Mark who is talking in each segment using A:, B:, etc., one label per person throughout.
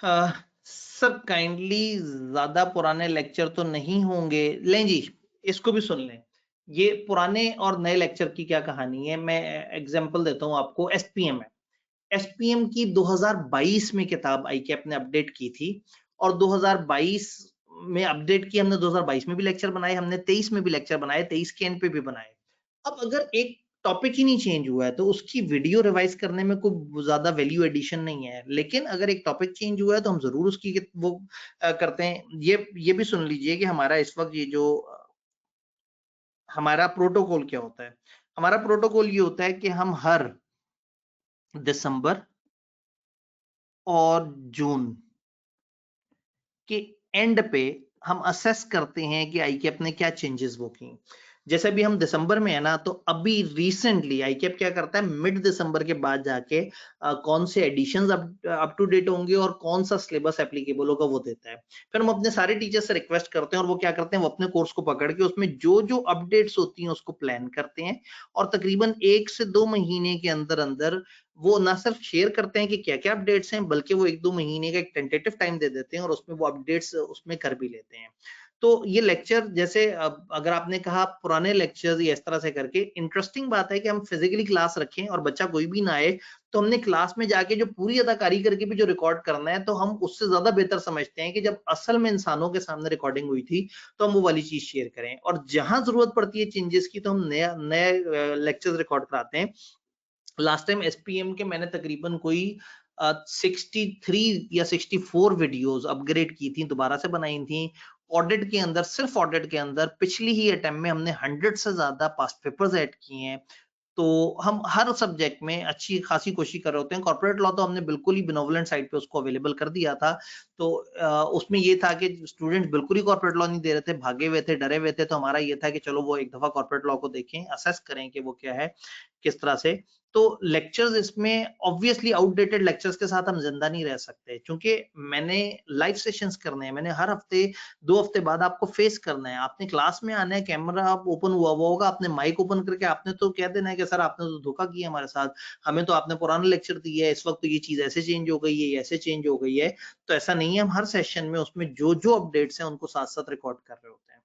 A: Sir kindly ज्यादा पुराने lecture तो नहीं होंगे। लें जी, इसको भी सुन लें। ये पुराने और नए लेक्चर की क्या कहानी है, मैं एग्जांपल देता हूँ आपको। एसपीएम है। एसपीएम की 2022 में किताब आईकैप ने अपडेट की थी, और 2022 में अपडेट की हमने। 2022 में भी लेक्चर बनाए हमने, 23 में भी लेक्चर बनाए, 23 के एंड पे भी बनाए। अब अगर एक टॉपिक ही नहीं चेंज हुआ है तो उसकी वीडियो रिवाइज करने में कोई ज्यादा वैल्यू एडिशन नहीं है। लेकिन अगर एक टॉपिक चेंज हुआ है तो हम जरूर उसकी वो करते हैं। ये भी सुन लीजिए कि हमारा इस वक्त ये जो हमारा प्रोटोकॉल क्या होता है। हमारा प्रोटोकॉल ये होता है कि हम हर दिसंबर और जून के एंड पे हम असेस करते हैं कि आईकैप ने क्या चेंजेस वो की। जैसे अभी हम दिसंबर में है ना, तो अभी रिसेंटली आईकैप क्या करता है, मिड दिसंबर के बाद जाके कौन से एडिशंस अप टू डेट होंगे और कौन सा सिलेबस एप्लीकेबल होगा वो देता है। फिर हम अपने सारे टीचर्स से रिक्वेस्ट करते हैं और वो क्या करते हैं, वो अपने कोर्स को पकड़ के उसमें जो जो अपडेट्स होती हैं उसको प्लान करते हैं। और तकरीबन 1 से 2 महीने के अंदर अंदर वो ना सिर्फ शेयर करते हैं कि क्या-क्या अपडेट्स हैं, बल्कि वो 1-2 महीने का एक टेंटेटिव टाइम दे देते हैं और उसमें वो अपडेट्स उसमें कर भी लेते हैं। तो ये लेक्चर जैसे अगर आपने कहा पुराने लेक्चर्स या इस तरह से करके, इंटरेस्टिंग बात है कि हम फिजिकली क्लास रखें और बच्चा कोई भी ना आए, तो हमने क्लास में जाके जो पूरी अदाकारी करके भी जो रिकॉर्ड करना है, तो हम उससे ज्यादा बेहतर समझते हैं कि जब असल में इंसानों के सामने रिकॉर्डिंग हुई थी तो हम वो वाली चीज शेयर करें। और जहां जरूरत पड़ती है चेंजेस की, तो हम नया नए लेक्चर्स रिकॉर्ड कराते हैं। लास्ट टाइम एसपीएम के मैंने तकरीबन कोई 63 या 64 वीडियोस अपग्रेड की थी, दोबारा से बनाई थी। ऑडिट के अंदर, सिर्फ ऑडिट के अंदर पिछली ही अटेम्प्ट में हमने 100 से ज्यादा पास्ट पेपर्स ऐड किए हैं। तो हम हर सब्जेक्ट में अच्छी खासी कोशिश कर रहे होते हैं। कॉर्पोरेट लॉ तो हमने बिल्कुल ही बेनोवलेंट साइट पे उसको अवेलेबल कर दिया था। तो उसमें ये था कि स्टूडेंट्स बिल्कुल ही कॉर्पोरेट लॉ नहीं दे रहे थे, भागे हुए थे, डरे हुए थे। तो हमारा ये था कि चलो वो एक दफा कॉर्पोरेट लॉ को देखें, असेस करें कि वो क्या है, किस तरह से। तो लेक्चर्स इसमें ऑब्वियसली आउटडेटेड लेक्चर्स के साथ हम जिंदा नहीं रह सकते, क्योंकि मैंने लाइव सेशंस करने हैं। मैंने हर हफ्ते 2 हफ्ते बाद आपको फेस करना है। आपने क्लास में आना है, कैमरा आप ओपन हुआ हुआ होगा, आपने माइक ओपन करके आपने तो कह देना है कि सर आपने तो धोखा किया हमारे साथ, हमें तो आपने पुराना लेक्चर दिया है, इस वक्त तो ये चीज ऐसे चेंज हो गई है, ऐसे चेंज हो गई है। तो ऐसा नहीं है, हम हर सेशन में उसमें जो जो अपडेट्स हैं उनको साथ साथ रिकॉर्ड कर रहे होते हैं।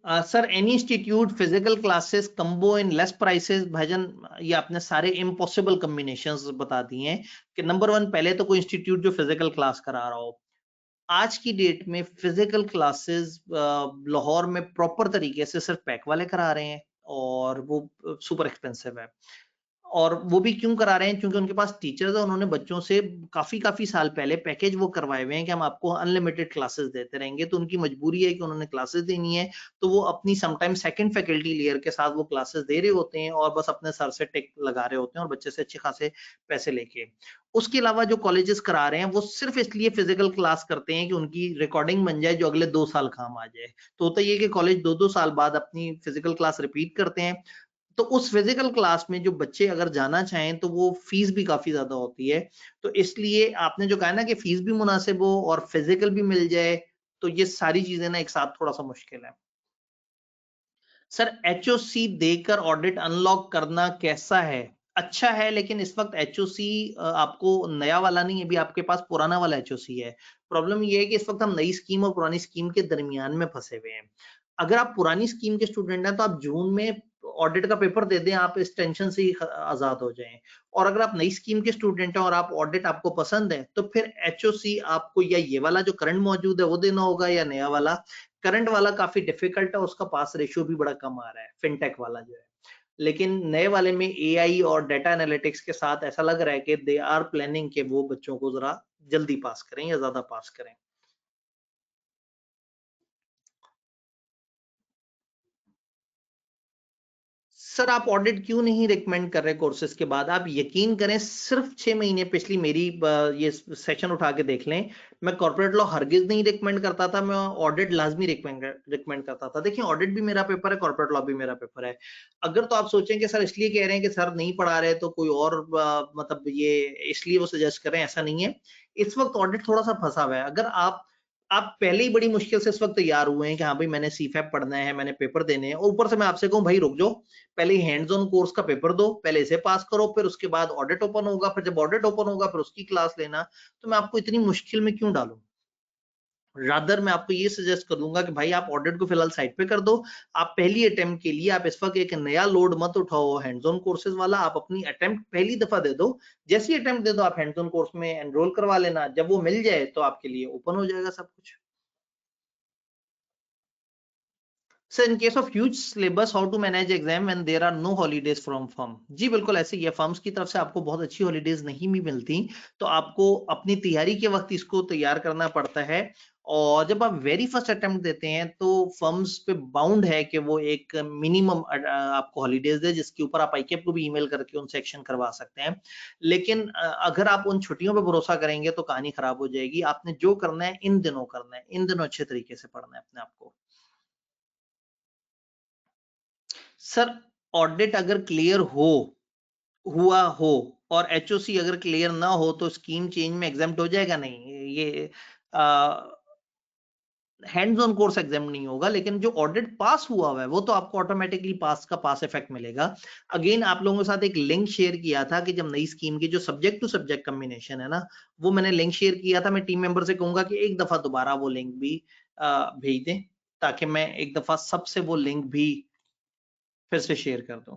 A: Sir any institute physical classes combo in less prices भाईजान, ये आपने सारे इम्पॉसिबल कॉम्बिनेशंस बता दिए हैं। कि नंबर 1, पहले तो कोई इंस्टीट्यूट जो फिजिकल क्लास करा रहा हो। आज की डेट में फिजिकल क्लासेस लाहौर में प्रॉपर तरीके से सिर्फ पैक वाले करा रहे हैं, और वो सुपर एक्सपेंसिव है। और वो भी क्यों करा रहे हैं, क्योंकि उनके पास टीचर्स है, उन्होंने बच्चों से काफी काफी साल पहले पैकेज वो करवाए हुए हैं कि हम आपको अनलिमिटेड क्लासेस देते रहेंगे। तो उनकी मजबूरी है कि उन्होंने क्लासेस देनी है। तो वो अपनी समटाइम सेकंड फैकल्टी लेयर के साथ वो क्लासेस दे रहे होते हैं और बस अपने सर से टिक लगा रहे होते हैं और बच्चे से अच्छे खासे पैसे लेके। उसके अलावा जो कॉलेजेस करा रहे हैं वो सिर्फ इसलिए फिजिकल क्लास करते हैं कि उनकी रिकॉर्डिंग बन जाए जो अगले 2 साल काम आ जाए। तो होता ये कि कॉलेज 2-2 साल बाद अपनी फिजिकल क्लास रिपीट करते हैं। तो उस फिजिकल क्लास में जो बच्चे अगर जाना चाहें तो वो फीस भी काफी ज्यादा होती है। तो इसलिए आपने जो कहा ना कि फीस भी मुनासिब हो और फिजिकल भी मिल जाए, तो ये सारी चीजें ना एक साथ थोड़ा सा मुश्किल है। सर एचओसी देकर ऑडिट अनलॉक करना कैसा है? अच्छा है, लेकिन इस वक्त एचओसी आपको नया वाला नहीं है, अभी आपके पास पुराना वाला एचओसी है। प्रॉब्लम ये है कि इस वक्त हम नई स्कीम और पुरानी स्कीम के दरमियान में फंसे हुए हैं। अगर आप पुरानी स्कीम के स्टूडेंट हैं तो आप जून में ऑडिट का पेपर दे दें, आप इस टेंशन से ही आजाद हो जाएं। और अगर आप नई स्कीम के स्टूडेंट हैं और आप ऑडिट आपको पसंद है, तो फिर एचओसी आपको या ये वाला जो करंट मौजूद है वो देना होगा या नया वाला। करंट वाला काफी डिफिकल्ट है, उसका पास रेशियो भी बड़ा कम आ रहा है, फिनटेक वाला जो है। लेकिन नए वाले में एआई और डेटा एनालिटिक्स के साथ ऐसा लग रहा है कि दे आर प्लानिंग के वो बच्चों को जरा जल्दी पास करें या ज्यादा पास करें। सर आप ऑडिट क्यों नहीं रिकमेंड कर रहे कोर्सेज के बाद? आप यकीन करें, सिर्फ 6 महीने पिछली मेरी ये सेशन उठा के देख लें। मैं कॉर्पोरेट लॉ हरगिज नहीं रिकमेंड करता था, मैं ऑडिट लाजमी रिकमेंड करता था। देखिए ऑडिट भी मेरा पेपर है, कॉर्पोरेट लॉ भी मेरा पेपर है। अगर तो आप सोचें कि सर इसलिए कह रहे हैं कि सर नहीं पढ़ा रहे तो कोई और मतलब ये इसलिए वो सजेस्ट कर रहे हैं, ऐसा नहीं है। इस वक्त ऑडिट थोड़ा सा फंसा हुआ है। अगर आप आप पहले ही बड़ी मुश्किल से इस वक्त तैयार हुए हैं कि हाँ भाई मैंने सीफैप पढ़ना है, मैंने पेपर देने हैं, और ऊपर से मैं आपसे कहूँ भाई रुक जाओ, पहले हैंड्स ऑन कोर्स का पेपर दो, पहले इसे पास करो, फिर उसके बाद ऑडिट ओपन होगा, फिर जब ऑडिट ओपन होगा फिर उसकी क्लास लेना, तो मैं आपको इतनी मुश्किल में क्यों डालूं? रादर मैं आपको ये सजेस्ट कर दूंगा कि भाई आप ऑडिट को फिलहाल साइड पे कर दो। आप पहली अटेम्प्ट के लिए आप इस वक्त एक नया लोड मत उठाओ हैंड्स ऑन कोर्सेज वाला, आप अपनी अटेम्प्ट पहली दफा दे दो, जैसी अटेम्प्ट दे दो आप हैंड्स ऑन कोर्स में एनरोल करवा लेना, जब वो मिल जाए तो आपके लिए ओपन हो जाएगा सब कुछ। Sir in case of huge syllabus how to manage exam when there are no holidays from firm? जी बिल्कुल ऐसे ही है, फर्म्स की तरफ से आपको बहुत अच्छी हॉलीडेज नहीं भी मिलती, तो आपको अपनी तैयारी के वक्त इसको तैयार करना पड़ता है। और जब आप वेरी फर्स्ट अटेम्प्ट देते हैं तो फर्म्स पे बाउंड है कि वो एक मिनिमम आपको हॉलीडेज दे, जिसके ऊपर आप आईकेप को भी ईमेल करके उनसे एक्शन करवा सकते हैं। लेकिन अगर आप उन छुट्टियों पे भरोसा करेंगे तो कहानी खराब हो जाएगी। आपने जो करना है इन दिनों करना है, इन दिनों अच्छे तरीके से पढ़ना है अपने आप को। सर ऑडिट अगर क्लियर हुआ हो और एचओसी अगर क्लियर ना हो तो स्कीम चेंज में एग्जाम्प्ट हो जाएगा? नहीं, ये हैंड्स ऑन कोर्स एग्जाम नहीं होगा, लेकिन जो ऑडिट पास हुआ है वो तो आपको ऑटोमेटिकली पास का पास इफेक्ट मिलेगा। अगेन आप लोगों के साथ एक लिंक शेयर किया था कि जब नई स्कीम की जो सब्जेक्ट टू सब्जेक्ट कॉम्बिनेशन है ना, वो मैंने लिंक शेयर किया था। मैं टीम मेंबर से कहूंगा कि एक दफा दोबारा वो लिंक भी भेज दें, ताकि मैं एक दफा सबसे वो लिंक भी फिर से शेयर कर दूं।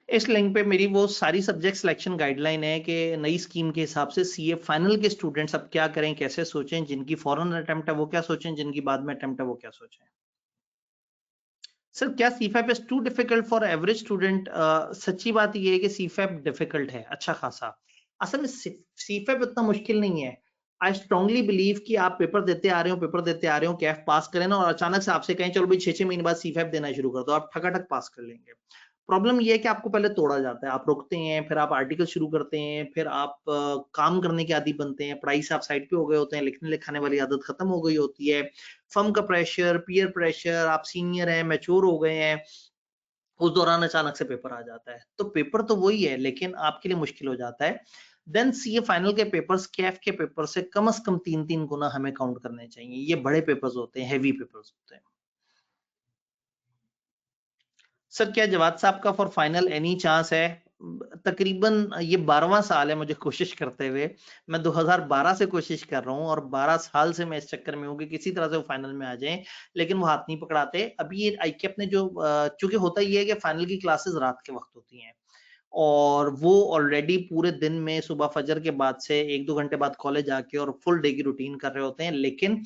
A: इस लिंक पे मेरी वो सारी सब्जेक्ट सिलेक्शन गाइडलाइन है कि नई स्कीम के हिसाब से सीए फाइनल के स्टूडेंट्स अब क्या करें, कैसे सोचें, जिनकी फॉरेन अटेम्प्ट है वो क्या सोचें, जिनकी बाद में अटेम्प्ट है वो क्या सोचें। सर क्या CFAP is too difficult for average student? सच्ची बात ये है कि सीफैप डिफिकल्ट है अच्छा खासा। असल में सीफैप इतना मुश्किल नहीं है। आई स्ट्रांगली बिलीव कि आप पेपर देते आ रहे हो, पेपर देते आ रहे हो, कैफ पास करें ना, और अचानक से आपसे कहें चलो भाई 6-6 महीने बाद सीफैप देना शुरू कर दो, आप ठकाठक पास कर लेंगे। प्रॉब्लम ये है कि आपको पहले तोड़ा जाता है, आप रुकते हैं, फिर आप आर्टिकल शुरू करते हैं, फिर आप काम करने के आदी बनते हैं, पढ़ाई से आप साइड पे हो गए होते हैं, लिखने लिखाने वाली आदत खत्म हो गई होती है, फर्म का प्रेशर, पीयर प्रेशर, आप सीनियर हैं, मैच्योर हो गए हैं, उस दौरान अचानक से पेपर आ जाता है, तो पेपर तो वही है लेकिन आपके लिए मुश्किल हो जाता है। देन सीए फाइनल के पेपर्स कैफ के पेपर से कम से कम 3-3 गुना हमें काउंट करने चाहिए। ये बड़े पेपर्स होते हैं, हैवी पेपर्स होते हैं। सर क्या जवाब साहब का फॉर फाइनल एनी चांस है? तकरीबन ये 12वां साल है मुझे कोशिश करते हुए। मैं 2012 से कोशिश कर रहा हूँ और 12 साल से मैं इस चक्कर में हूँ कि किसी तरह से वो फाइनल में आ जाएं, लेकिन वो हाथ नहीं पकड़ाते। अभी ये आईकेप ने जो चूंकि होता ये है कि फाइनल की क्लासेस रात के वक्त होती हैं और वो ऑलरेडी पूरे दिन में सुबह फजर के बाद से 1-2 घंटे बाद कॉलेज आके और फुल डे की रूटीन कर रहे होते हैं। लेकिन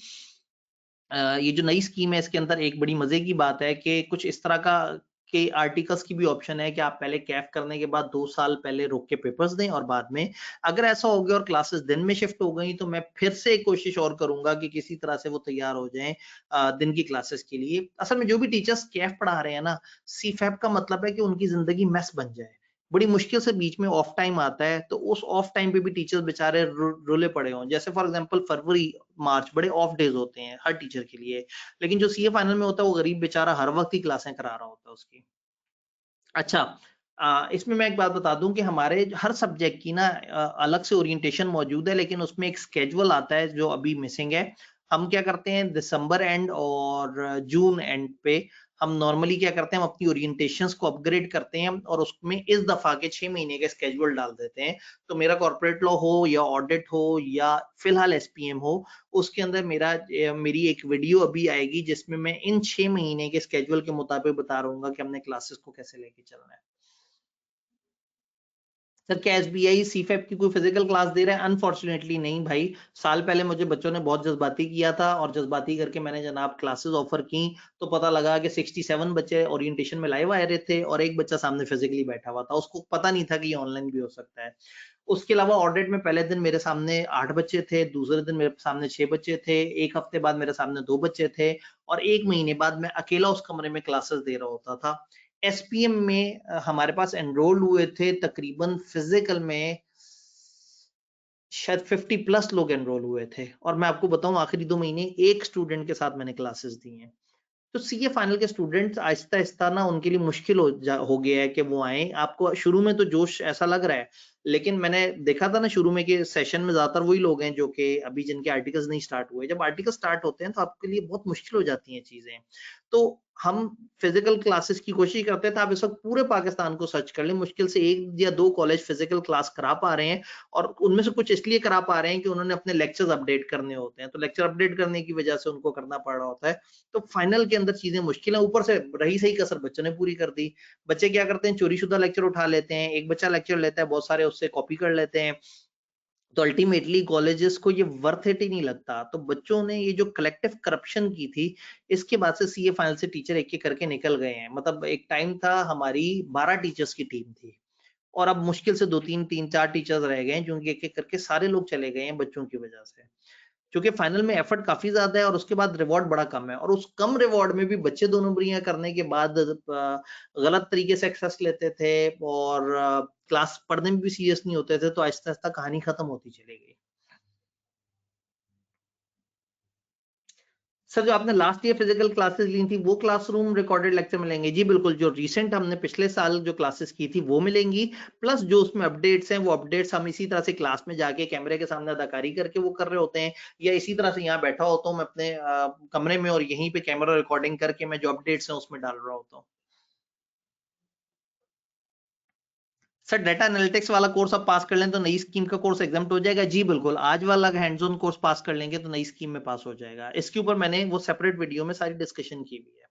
A: ये जो नई स्कीम है इसके अंदर एक बड़ी मजे की बात है कि कुछ इस तरह का के आर्टिकल्स की भी ऑप्शन है कि आप पहले कैफ करने के बाद 2 साल पहले रोक के पेपर्स दें और बाद में अगर ऐसा हो गया और क्लासेस दिन में शिफ्ट हो गई तो मैं फिर से एक कोशिश और करूंगा कि किसी तरह से वो तैयार हो जाएं दिन की क्लासेस के लिए। असल में जो भी टीचर्स कैफ पढ़ा रहे हैं ना, सीफैप का मतलब है कि उनकी जिंदगी मैस बन जाए। बड़ी मुश्किल से बीच में ऑफ टाइम आता है तो उस ऑफ टाइम पे भी टीचर्स बेचारे रुले पड़े हों। जैसे फॉर एग्जांपल फरवरी मार्च बड़े ऑफ डेज होते हैं हर टीचर के लिए, लेकिन जो सीए फाइनल में होता है वो गरीब बेचारा हर वक्त ही क्लासें करा रहा होता है उसकी। अच्छा, इसमें मैं एक बात बता दूं कि हमारे हर सब्जेक्ट की ना अलग से ओरिएंटेशन मौजूद है, लेकिन उसमें एक स्केड्यूल आता है जो अभी मिसिंग है। हम क्या करते हैं दिसंबर एंड और जून एंड पे हम नॉर्मली क्या करते हैं, हम अपनी ओरिएंटेशंस को अपग्रेड करते हैं और उसमें इस दफा के 6 महीने के स्केड्यूल डाल देते हैं। तो मेरा कॉर्पोरेट लॉ हो या ऑडिट हो या फिलहाल एसपीएम हो, उसके अंदर मेरी एक वीडियो अभी आएगी जिसमें मैं इन 6 महीने के स्केड्यूल के मुताबिक बता रहूंगा कि हमने क्लासेस को कैसे लेके चलना है। सर क्या एसबीआई सीफेप की कोई फिजिकल क्लास दे रहा है? अनफॉर्चुनेटली नहीं भाई। साल पहले मुझे बच्चों ने बहुत जज्बाती किया था और जज्बाती करके मैंने जनाब क्लासेस ऑफर की, तो पता लगा कि 67 बच्चे ओरिएंटेशन में लाइव आ रहे थे और एक बच्चा सामने फिजिकली बैठा हुआ था, उसको पता नहीं था कि ये ऑनलाइन भी हो सकता है। उसके अलावा ऑडिट में पहले दिन मेरे सामने 8 बच्चे थे, दूसरे दिन मेरे सामने 6 बच्चे थे, एक हफ्ते बाद मेरे सामने 2 बच्चे थे और 1 महीने बाद मैं अकेला उस कमरे में क्लासेस दे रहा होता था। एसपीएम में हमारे पास एनरोल्ड हुए थे तकरीबन फिजिकल में शायद 50+ लोग एनरोल हुए थे, और मैं आपको बताऊं आखिरी 2 महीने एक स्टूडेंट के साथ मैंने क्लासेस दी हैं। तो सीए फाइनल के स्टूडेंट्स आहिस्ता-आहिस्ता ना उनके लिए मुश्किल हो गया है कि वो आएँ। आपको शुरू में तो जोश ऐसा लग रहा है, लेकिन मैंने देखा था ना शुरू में कि सेशन में ज़्यादातर वही लोग हैं जो कि अभी जिनके आर्टिकल्स नहीं स्टार्ट हुए। जब आर्टिकल स्टार्ट होते हैं तो आपके लिए बहुत मुश्किल हो जाती हैं चीज़ें। तो हम फिज़िकल क्लासेस की कोशिश करते हैं, तो आप इस वक़्त पूरे पाकिस्तान को सर्च कर लें, मुश्किल से 1 या 2 कॉलेज फिज़िकल क्लास करा पा रहे हैं, और उनमें से कुछ इसलिए करा पा रहे हैं कि उन्होंने अपने लेक्चर्स अपडेट करने होते हैं। तो लेक्चर अपडेट करने की वजह से उनको करना पड़ रहा होता है। तो फाइनल के अंदर चीजें मुश्किल है, ऊपर से रही सही कसर बच्चों ने पूरी कर दी। बच्चे क्या करते हैं, चोरी शुदा लेक्चर उठा लेते हैं, एक बच्चा लेक्चर लेता है, बहुत सारे उससे कॉपी कर लेते हैं। तो अल्टीमेटली कॉलेजेस को ये वर्थ इट ही नहीं लगता। तो बच्चों ने ये जो कलेक्टिव करप्शन की थी, इसके बाद से सीए फाइनल से टीचर एक-एक करके निकल गए हैं। मतलब एक टाइम था हमारी 12 टीचर्स की टीम थी, और अब मुश्किल से 2-3, 3-4 टीचर्स रह गए हैं, जो एक-एक करके सारे लोग चले गए हैं बच्चों की वजह से। क्योंकि फाइनल में एफर्ट काफ़ी ज़्यादा है और उसके बाद रिवॉर्ड बड़ा कम है, और उस कम रिवॉर्ड में भी बच्चे 2 नंबरियाँ करने के बाद गलत तरीके से एक्सेस लेते थे, और क्लास पढ़ने में भी सीरियस नहीं होते थे, तो आहिस्ता-आहिस्ता कहानी खत्म होती चली गई। सर, जो आपने लास्ट ईयर फिजिकल क्लासेस ली थी, वो क्लासरूम रिकॉर्डेड लेक्चर मिलेंगे? जी बिल्कुल, जो रिसेंट हमने पिछले साल जो क्लासेस की थी वो मिलेंगी, प्लस जो उसमें अपडेट्स हैं वो अपडेट्स हम इसी तरह से क्लास में जाके कैमरे के सामने अदाकारी करके वो कर रहे होते हैं, या इसी तरह से यहाँ बैठा होता हूँ मैं अपने कमरे में, और यहीं पे कैमरा रिकॉर्डिंग करके मैं जो अपडेट्स हैं उसमें डाल रहा होता हूँ। सर, डाटा एनालिटिक्स वाला कोर्स आप पास कर लें तो नई स्कीम का कोर्स एग्जाम्प्ट हो जाएगा? जी बिल्कुल, आज वाला हैंड्स ऑन कोर्स पास कर लेंगे तो नई स्कीम में पास हो जाएगा। इसके ऊपर मैंने वो सेपरेट वीडियो में सारी डिस्कशन की हुई है।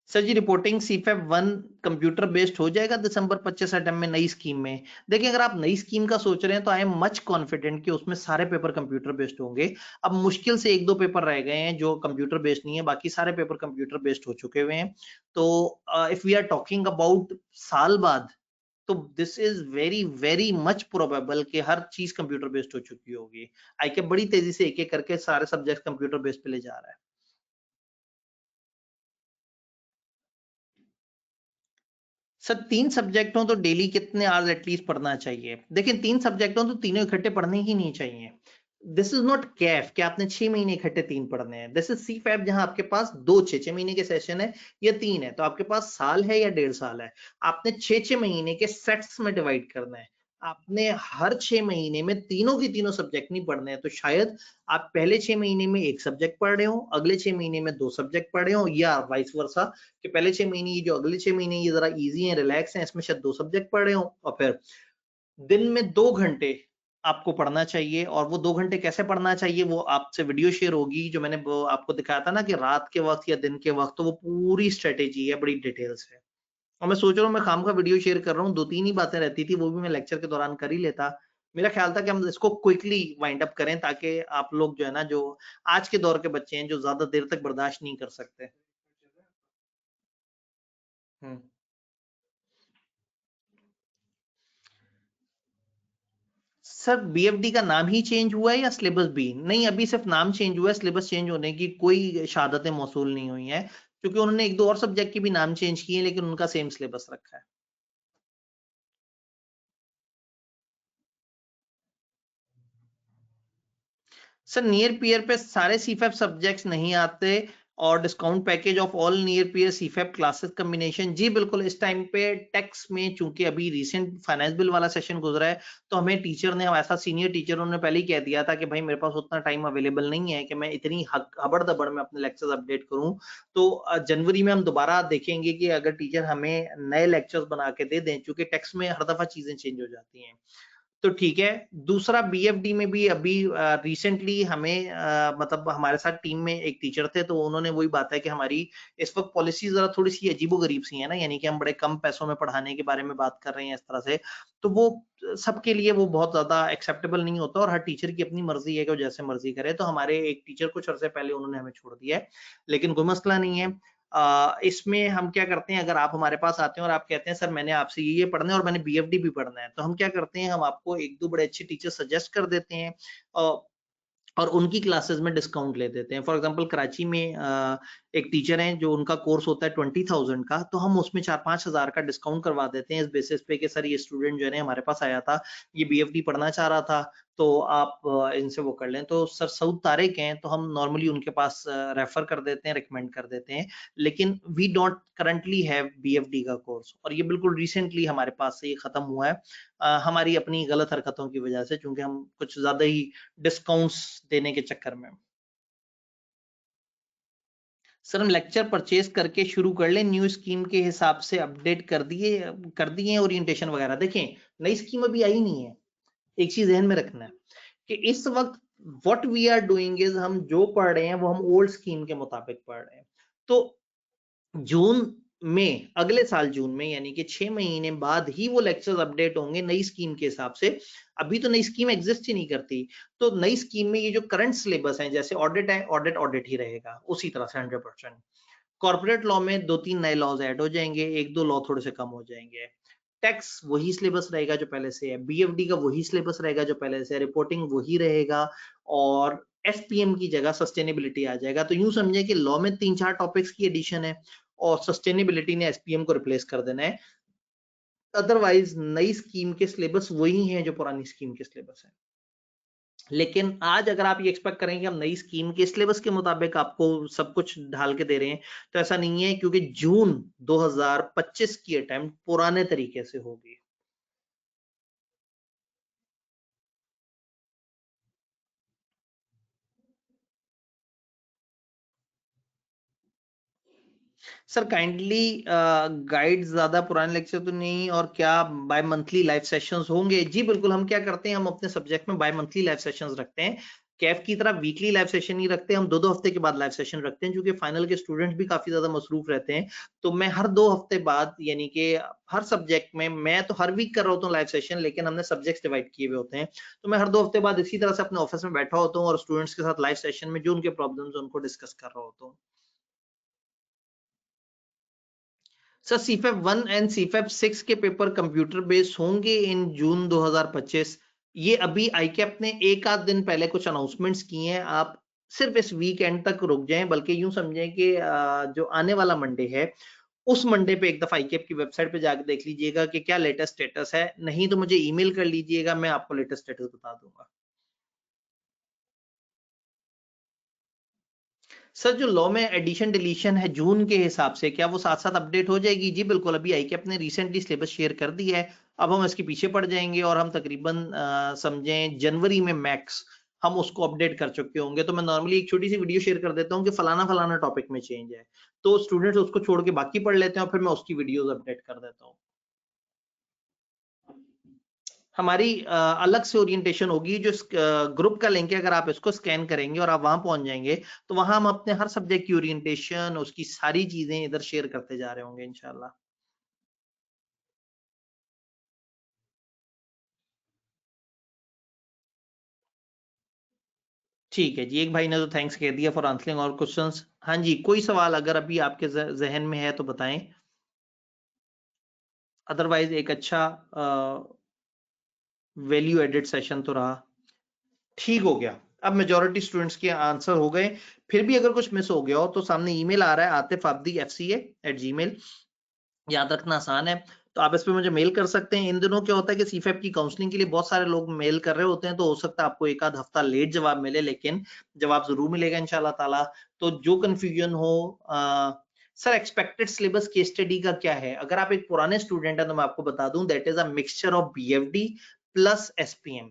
A: सर जी, रिपोर्टिंग सीफैब 1 कंप्यूटर बेस्ड हो जाएगा दिसंबर 25 अटेम्प्ट में नई स्कीम में। देखिए, अगर आप नई स्कीम का सोच रहे हैं तो आई एम मच कॉन्फिडेंट कि उसमें सारे पेपर कंप्यूटर बेस्ड होंगे। अब मुश्किल से 1-2 पेपर रह गए हैं जो कंप्यूटर बेस्ड नहीं है, बाकी सारे पेपर कंप्यूटर बेस्ड हो चुके हुए हैं। तो if we are talking about साल बाद, तो this is very very much probable कि हर चीज कंप्यूटर बेस्ड हो चुकी होगी। आई के बड़ी तेजी से एक-एक करके सारे सब्जेक्ट कंप्यूटर बेस्ड पे ले जा रहा है। सर, 3 सब्जेक्ट हों तो डेली कितने आवर्स एटलीस्ट पढ़ना चाहिए? देखिए, 3 सब्जेक्ट हों तो तीनों इकट्ठे पढ़ने ही नहीं चाहिए। दिस इज नॉट कैफ कि आपने 6 महीने इकट्ठे 3 पढ़ने हैं। दिस इज सीफैप, जहां आपके पास 2 6-6 महीने के सेशन है या 3 है, तो आपके पास साल है या 1.5 साल है। आपने 6-6 महीने के सेट्स में डिवाइड करना है। आपने हर 6 महीने में तीनों के तीनों सब्जेक्ट नहीं पढ़ने हैं, तो शायद आप पहले 6 महीने में 1 सब्जेक्ट पढ़ रहे हो, अगले 6 महीने में 2 सब्जेक्ट पढ़ रहे हो, या वाइस वर्सा कि पहले 6 महीने, ये जो अगले 6 महीने ये ज़रा ईज़ी हैं, रिलैक्स हैं, इसमें शायद 2 सब्जेक्ट पढ़ रहे हो, और फिर दिन में 2 घंटे आपको पढ़ना चाहिए। और वो 2 घंटे कैसे पढ़ना चाहिए, वो आपसे वीडियो शेयर होगी, जो मैंने वो आपको दिखाया था ना कि रात के वक़्त या दिन के वक़्त, तो वो पूरी स्ट्रैटेजी है, बड़ी डिटेल्स है। और मैं सोच रहा हूँ मैं खामखा वीडियो शेयर कर रहा हूँ, 2-3 ही बातें रहती थी, वो भी मैं लेक्चर के दौरान कर ही लेता। मेरा ख़्याल था कि हम इसको क्विकली वाइंड अप करें, ताकि आप लोग जो है ना, जो आज के दौर के बच्चे हैं, जो ज़्यादा देर तक बर्दाश्त नहीं कर सकते। हुँ। सर, बीएफडी का नाम ही चेंज हुआ है या सिलेबस भी? नहीं, अभी सिर्फ नाम चेंज हुआ है, सिलेबस चेंज होने की कोई शहादतें मौसूल नहीं हुई हैं, क्योंकि उन्होंने 1-2 और सब्जेक्ट के भी नाम चेंज किए हैं, लेकिन उनका सेम सिलेबस रखा है। सर, नियर पीयर पे सारे सीफैप सब्जेक्ट्स नहीं आते, और discount package of all near peer CFAP classes combination, जी बिल्कुल। इस टाइम पे टेक्स में चूंकि अभी रिसेंट फाइनेंस बिल वाला सेशन गुजरा है, तो हमें टीचर ने, ऐसा सीनियर टीचर उन्होंने पहले ही कह दिया था कि भाई मेरे पास उतना टाइम अवेलेबल नहीं है कि मैं इतनी हबड़ दबड़ में अपने लेक्चर्स अपडेट करूं। तो जनवरी में हम दोबारा देखेंगे कि अगर टीचर हमें नए लेक्चर्स बना के दे दें, चूंकि टेक्स में हर दफा चीजें चेंज हो जाती हैं, तो ठीक है। दूसरा, बीएफडी में भी अभी रिसेंटली हमें मतलब हमारे साथ टीम में एक टीचर थे, तो उन्होंने वही बात है कि हमारी इस वक्त पॉलिसी जरा थोड़ी सी अजीबो-गरीब सी है ना, यानी कि हम बड़े कम पैसों में पढ़ाने के बारे में बात कर रहे हैं इस तरह से, तो वो सबके लिए वो बहुत ज्यादा एक्सेप्टेबल नहीं होता, और हर टीचर की अपनी मर्जी है कि वो जैसे मर्जी करे। तो हमारे एक टीचर कुछ अर्से पहले उन्होंने हमें छोड़ दिया है, लेकिन कोई मसला नहीं है। इसमें हम क्या करते हैं, अगर आप हमारे पास आते हैं और आप कहते हैं सर मैंने आपसे ये पढ़ना है और मैंने बीएफडी भी पढ़ना है, तो हम क्या करते हैं, हम आपको 1-2 बड़े अच्छे टीचर सजेस्ट कर देते हैं। और उनकी क्लासेस में डिस्काउंट ले देते हैं। फॉर एग्जांपल कराची में एक टीचर हैं जो उनका कोर्स होता है 20,000 का, तो हम उसमें 4-5 हज़ार का डिस्काउंट करवा देते हैं इस बेसिस पे कि सर ये स्टूडेंट जो है हमारे पास आया था, ये बीएफडी पढ़ना चाह रहा था, तो आप इनसे वो कर लें। तो सर सऊद तारिक हैं, तो हम नॉर्मली उनके पास रेफर कर देते हैं, रिकमेंड कर देते हैं, लेकिन we don't currently have BFD का कोर्स, और ये बिल्कुल रिसेंटली हमारे पास से ये खत्म हुआ है हमारी अपनी गलत हरकतों की वजह से, चूंकि हम कुछ ज्यादा ही डिस्काउंट्स देने के चक्कर में। सर हम लेक्चर परचेज करके शुरू कर लें, न्यू स्कीम के हिसाब से अपडेट कर दिए ओरिएंटेशन वगैरह। देखें नई स्कीम अभी आई नहीं है, एक चीज ध्यान में रखना है कि इस वक्त what we are doing is हम जो पढ़ रहे हैं वो हम ओल्ड स्कीम के मुताबिक पढ़ रहे हैं। तो जून में, अगले साल जून में, यानी कि 6 महीने बाद ही वो लेक्चर्स अपडेट होंगे नई स्कीम के हिसाब से। अभी तो नई स्कीम एग्जिस्ट ही नहीं करती। तो नई स्कीम में ये जो करंट सिलेबस है, जैसे ऑडिट है, ऑडिट ऑडिट ही रहेगा उसी तरह से 100%। कॉर्पोरेट लॉ में 2-3 नए लॉज ऐड हो जाएंगे, 1-2 लॉ थोड़े से कम हो जाएंगे। टैक्स वही सिलेबस रहेगा जो पहले से है, बीएफडी का वही सिलेबस रहेगा जो पहले से है, रिपोर्टिंग वही रहेगा, और एसपीएम की जगह सस्टेनेबिलिटी आ जाएगा। तो यूं समझे कि लॉ में 3-4 टॉपिक्स की एडिशन है और सस्टेनेबिलिटी ने एसपीएम को रिप्लेस कर देना है। अदरवाइज नई स्कीम के सिलेबस वही हैं जो पुरानी स्कीम के सिलेबस है। लेकिन आज अगर आप ये एक्सपेक्ट करें कि हम नई स्कीम के सिलेबस के मुताबिक आपको सब कुछ ढाल के दे रहे हैं, तो ऐसा नहीं है, क्योंकि जून 2025 की अटेम्प्ट पुराने तरीके से होगी। सर काइंडली गाइड ज्यादा पुराने लेक्चर तो नहीं, और क्या बाय मंथली लाइव सेशंस होंगे? जी बिल्कुल, हम क्या करते हैं, हम अपने सब्जेक्ट में बाय मंथली लाइव सेशंस रखते हैं। कैफ की तरह वीकली लाइव सेशन नहीं रखते, हम 2-2 हफ्ते के बाद लाइव सेशन रखते हैं, क्योंकि फाइनल के स्टूडेंट्स भी काफी ज्यादा मसरूफ रहते हैं। तो मैं हर 2 हफ्ते बाद, यानी कि हर सब्जेक्ट में, मैं तो हर वीक कर रहा होता हूँ लाइव सेशन, लेकिन हमने सब्जेक्ट्स डिवाइड किए हुए होते हैं। तो मैं हर 2 हफ्ते बाद इसी तरह से अपने ऑफिस में बैठा होता हूँ और स्टूडेंट्स के साथ लाइव सेशन में जो उनके प्रॉब्लम्स उनको डिस्कस कर रहा होता हूँ। सर सीफेप 1 एंड सीफेप 6 के पेपर कंप्यूटर बेस्ड होंगे इन जून 2025। ये अभी आईकैप ने एक आध दिन पहले कुछ अनाउंसमेंट्स किए हैं, आप सिर्फ इस वीकेंड तक रुक जाएं, बल्कि यूं समझें कि जो आने वाला मंडे है, उस मंडे पे एक दफा आईकैप की वेबसाइट पे जाकर देख लीजिएगा कि क्या लेटेस्ट स्टेटस है। नहीं तो मुझे ईमेल कर लीजिएगा, मैं आपको लेटेस्ट स्टेटस बता दूंगा। सर जो लॉ में एडिशन डिलीशन है जून के हिसाब से, क्या वो साथ साथ अपडेट हो जाएगी? जी बिल्कुल, अभी आईकैप ने रिसेंटली सिलेबस शेयर कर दिया है। अब हम इसके पीछे पड़ जाएंगे और हम तकरीबन समझें जनवरी में मैक्स हम उसको अपडेट कर चुके होंगे। तो मैं नॉर्मली एक छोटी सी वीडियो शेयर कर देता हूँ कि फलाना फलाना टॉपिक में चेंज है, तो स्टूडेंट्स उसको छोड़ के बाकी पढ़ लेते हैं और फिर मैं उसकी वीडियोस अपडेट कर देता हूँ। हमारी अलग से ओरिएंटेशन होगी, जो ग्रुप का लिंक है, अगर आप इसको स्कैन करेंगे और आप वहां पहुंच जाएंगे, तो वहां हम अपने हर सब्जेक्ट की ओरिएंटेशन, उसकी सारी चीजें इधर शेयर करते जा रहे होंगे इंशाल्लाह। ठीक है जी, एक भाई ने तो थैंक्स कह दिया फॉर आंसरिंग ऑल क्वेश्चंस। हाँ जी, कोई सवाल अगर अभी आपके जहन में है तो बताएं, अदरवाइज एक अच्छा वैल्यू एडेड सेशन तो रहा। ठीक हो गया, अब मेजोरिटी स्टूडेंट्स के आंसर हो गए। फिर भी अगर कुछ मिस हो गया हो तो सामने ईमेल आ रहा है atifabdi@fca@gmail, याद रखना आसान है। तो आप इस पे मुझे मेल कर सकते हैं। इन दिनों क्या होता है कि सीफेप की काउंसलिंग के लिए बहुत सारे लोग मेल कर रहे होते हैं, तो हो सकता है आपको एक आध हफ्ता लेट जवाब मिले, लेकिन जवाब जरूर मिलेगा इंशाल्लाह ताला। तो जो कंफ्यूजन हो, sir expected syllabus case study का क्या है, अगर आप एक पुराने स्टूडेंट हैं तो मैं आपको बता दूं that is a mixture of BFD plus SPM.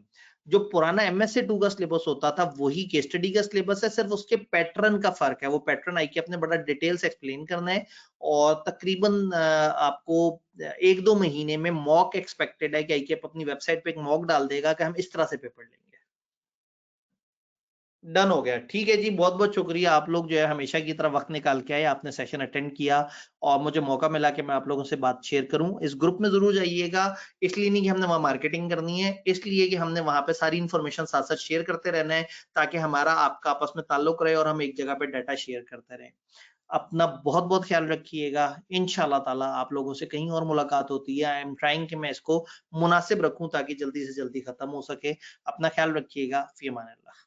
A: जो पुराना एमएसए 2 का सिलेबस होता था वही केस स्टडी का सिलेबस है, सिर्फ उसके पैटर्न का फर्क है। वो पैटर्न आई के अपने बड़ा डिटेल से एक्सप्लेन करना है, और तकरीबन आपको 1-2 महीने में मॉक एक्सपेक्टेड है कि आईकेएप अपनी वेबसाइट पे एक मॉक डाल देगा कि हम इस तरह से पेपर लेंगे। डन हो गया, ठीक है जी, बहुत बहुत शुक्रिया। आप लोग जो है हमेशा की तरह वक्त निकाल के आए, आपने सेशन अटेंड किया और मुझे मौका मिला कि मैं आप लोगों से बात शेयर करूं। इस ग्रुप में जरूर जाइएगा, इसलिए नहीं कि हमने वहां मार्केटिंग करनी है, इसलिए कि हमने वहां पे सारी इंफॉर्मेशन साथ साथ शेयर करते रहना है, ताकि हमारा आपका आपस में ताल्लुक रहे और हम एक जगह पे डाटा शेयर करते रहें। अपना बहुत बहुत ख्याल रखिएगा। इंशाल्लाह ताला आप लोगों से कहीं और मुलाकात होती है। आई एम ट्राइंग कि मैं इसको मुनासिब रखूं ताकि जल्दी से जल्दी खत्म हो सके। अपना ख्याल रखिएगा। फी अमान अल्लाह।